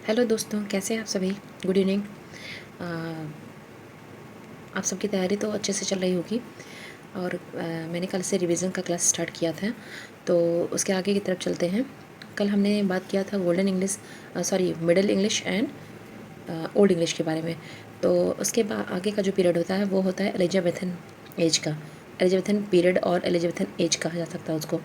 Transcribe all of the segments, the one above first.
Hello दोस्तों, कैसे हैं आप सभी। Good evening. आप सबकी तैयारी तो अच्छे से चल रही होगी। और मैंने कल से रिवीजन का क्लास स्टार्ट किया था, तो उसके आगे की तरफ चलते हैं। कल हमने बात किया था golden English, middle English and old English के बारे में। तो उसके बाद आगे का जो पीरियड होता है वो होता है एलिजाबेथन एज का। एलिजाबेथन पीरियड और एलिजाबेथन एज कहा जा सकता है उसको।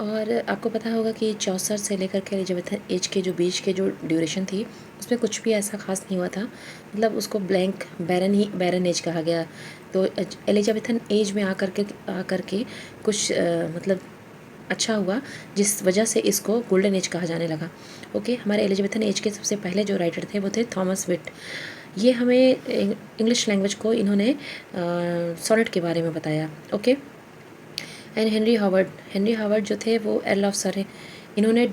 और आपको पता होगा कि 64 से लेकर के एलिजाबेथन एज के जो बीच के जो ड्यूरेशन थी, उसमें कुछ भी ऐसा खास नहीं हुआ था। मतलब उसको ब्लैंक बैरन एज कहा गया। तो एलिजाबेथन एज में आकर के कुछ मतलब अच्छा हुआ, जिस वजह से इसको गोल्डन एज कहा जाने लगा। ओके, हमारे एलिजाबेथन एज के सबसे पहले जो राइटर थे वो थे थॉमस विट। ये हमें इंग्लिश लैंग्वेज को इन्होंने सोनेट के बारे में बताया। ओके। एंड हेनरी हावर्ड जो थे वो एर्ल ऑफ सरे, इन्होंने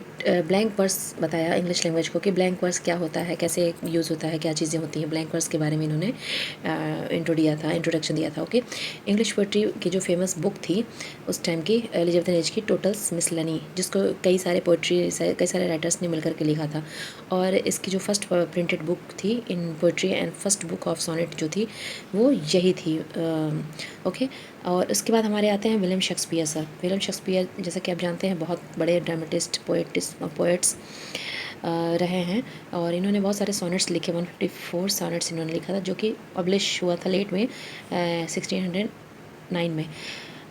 ब्लैंक वर्स बताया इंग्लिश लैंग्वेज को कि ब्लैंक वर्स क्या होता है, कैसे यूज़ होता है, क्या चीज़ें होती हैं। ब्लैंक वर्स के बारे में इन्होंने इंट्रोडक्शन दिया था। ओके। इंग्लिश पोइट्री की जो फेमस बुक थी उस टाइम की, एलिजाबेथन एज की, टोटल्स मिसलेनी, जिसको कई सारे राइटर्स ने मिलकर के लिखा था। और इसकी जो फर्स्ट प्रिंटेड बुक थी in poetry and first book of sonnet जो थी वो यही थी। ओके। और उसके बाद हमारे आते हैं William Shakespeare sir. William Shakespeare, जैसा कि आप जानते हैं, बहुत बड़े ड्रामेटिस्ट पोएट्स रहे हैं। और इन्होंने बहुत सारे सोनेट्स लिखे। 154 सोनेट्स इन्होंने लिखा था, जो कि पब्लिश हुआ था लेट में 1609 में।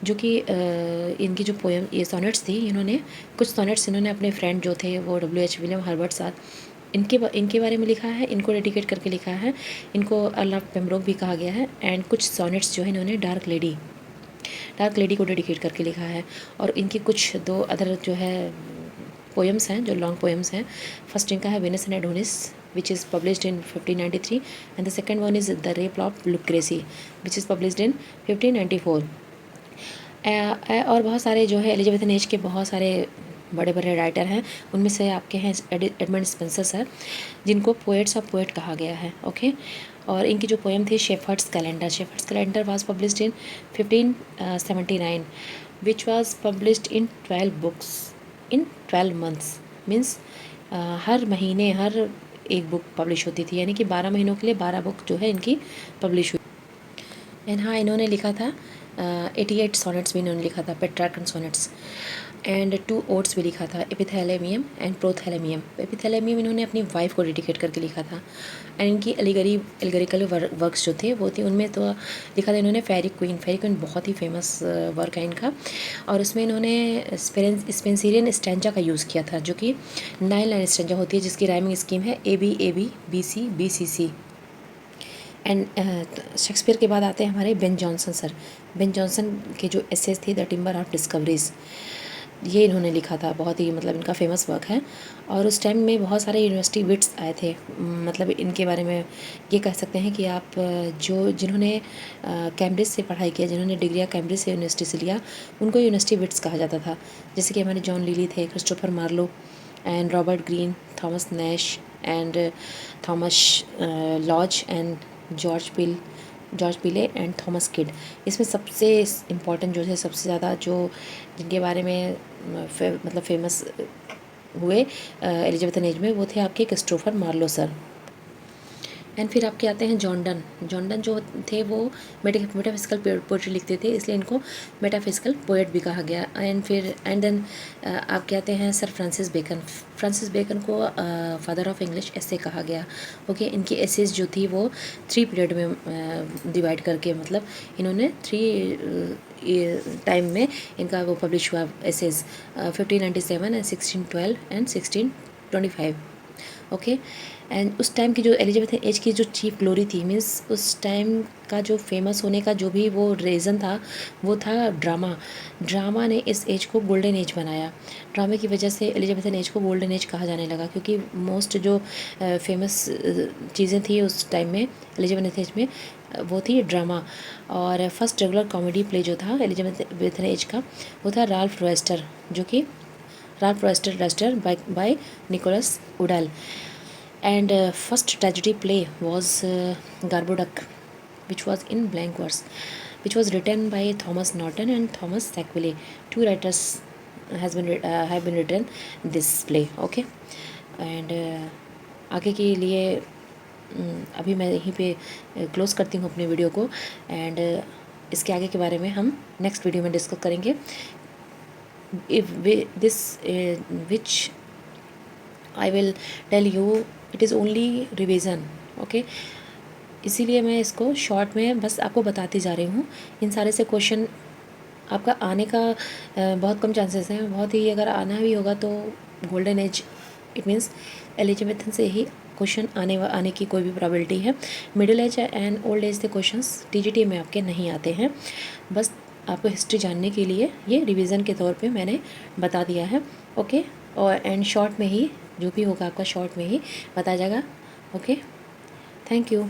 जो कि इनकी जो पोएम ये सोनेट्स थी, इन्होंने कुछ सोनेट्स इन्होंने अपने फ्रेंड जो थे वो WH विलियम हर्बर्ट साथ इनके बारे में लिखा है, इनको डेडिकेट करके लिखा है। इनको अर्ल ऑफ पेम्ब्रोक भी कहा गया है। एंड कुछ सोनेट्स जो है इन्होंने डार्क लेडी को डेडिकेट करके लिखा है। और इनकी कुछ दो अदर जो है पोएम्स हैं, जो लॉन्ग पोएम्स हैं। फर्स्ट इनका है Venus and Adonis, which is published in 1593, and the second one is the rape of Lucrece, which is published in 1594। और बहुत सारे जो है एलिजाबेथन एज के बहुत सारे बड़े बड़े राइटर हैं। उनमें से आपके हैं एडमंड स्पेंसर सर, जिनको पोएट्स ऑफ पोएट कहा गया है। ओके। और इनकी जो पोएम थी Shepherd's Calendar was published in 1579, which was published in 12 books in 12 months. Means हर महीने हर एक बुक पब्लिश होती थी, यानी कि 12 महीनों के लिए 12 बुक जो है इनकी पब्लिश हुई। एंड हाँ, इन्होंने लिखा था 88 सोनेट्स भी इन्होंने लिखा था, पेट्रार्कन सोनेट्स। एंड 2 ओड्स भी लिखा था, एपिथैलेमियम एंड प्रोथैलेमियम। एपिथैलेमियम इन्होंने अपनी वाइफ को डेडिकेट करके लिखा था। एंड इनकी एलिगरिकल वर्क्स जो थे वो थी, उनमें तो लिखा था इन्होंने फेरी क्वीन बहुत ही फेमस वर्क है इनका। और उसमें इन्होंने स्पेंसिरियन स्टैंजा का यूज़ किया था, जो कि 9 लाइन स्टैंजा होती है, जिसकी राइमिंग स्कीम है AB BC BCC। And Shakespeare के बाद आते हैं हमारे Ben Jonson sir. Ben Jonson के जो एसेज थी द टिम्बर ऑफ डिस्कवरीज, ये इन्होंने लिखा था। बहुत ही मतलब इनका फेमस वर्क है। और उस टाइम में बहुत सारे यूनिवर्सिटी विट्स आए थे। मतलब इनके बारे में ये कह सकते हैं कि आप जिन्होंने कैम्ब्रिज से पढ़ाई किया, जिन्होंने डिग्रियाँ कैम्ब्रिज से यूनिवर्सिटी से लिया, उनको यूनिवर्सिटी विट्स कहा जाता था। जैसे कि हमारे जॉन लिली थे, Christopher Marlowe and Robert Greene, Thomas Nashe and Thomas Lodge and George Peele and Thomas Kyd. इसमें सबसे इम्पॉर्टेंट जो है, सबसे ज़्यादा जो जिनके बारे में मतलब फेमस हुए एलिजाबेथन एज में, वो थे आपके क्रिस्टोफर मार्लो सर। एंड फिर आपके आते हैं जॉन डन जो थे वो मेटाफिजिकल पोएट्री लिखते थे, इसलिए इनको मेटाफिजिकल पोएट भी कहा गया। एंड देन आपके आते हैं सर फ्रांसिस बेकन को फादर ऑफ इंग्लिश ऐसे कहा गया। ओके। इनकी एसेज जो थी वो 3 पीरियड में डिवाइड करके, मतलब इन्होंने 3 टाइम में इनका वो पब्लिश हुआ essays, 1597 and 1612 and 1625। Okay. And उस टाइम की जो एलिजाबेथ एज की जो चीफ ग्लोरी थी, मीन्स उस टाइम का जो फेमस होने का जो भी वो रीज़न था, वो था ड्रामा ने इस एज को गोल्डन एज बनाया। ड्रामे की वजह से एलिजाबेथन एज को गोल्डन एज कहा जाने लगा, क्योंकि मोस्ट जो फेमस चीज़ें थी उस टाइम में एलिजाबेथ एज में, वो थी ड्रामा। और फर्स्ट रेगुलर कॉमेडी प्ले जो था एलिजाबेथन एज का, वो था Ralph रॉयस्टर by Nicholas Udall. And first tragedy play was Garboduck, which was in blank verse, which was written by Thomas Norton and Thomas Sackville. 2 writers have been written this play. Okay. And आगे के लिए अभी मैं यहीं पे close करती हूँ अपने वीडियो को, एंड इसके आगे के बारे में हम नेक्स्ट वीडियो में डिस्कस करेंगे। If this which I will tell you, it is only revision, okay. इसीलिए मैं इसको शॉर्ट में बस आपको बताती जा रही हूँ। इन सारे से क्वेश्चन आपका आने का बहुत कम चांसेस हैं। बहुत ही अगर आना भी होगा तो golden age, it means Elizabethan से ही क्वेश्चन आने की कोई भी प्रोबेबिलिटी है। Middle age and old age के क्वेश्चंस टीजीटी में आपके नहीं आते हैं। बस आपको हिस्ट्री जानने के लिए ये रिवीजन के तौर पे मैंने बता दिया है, ओके। और एंड शॉर्ट में ही जो भी होगा आपका शॉर्ट में ही बताया जाएगा, ओके। Thank you.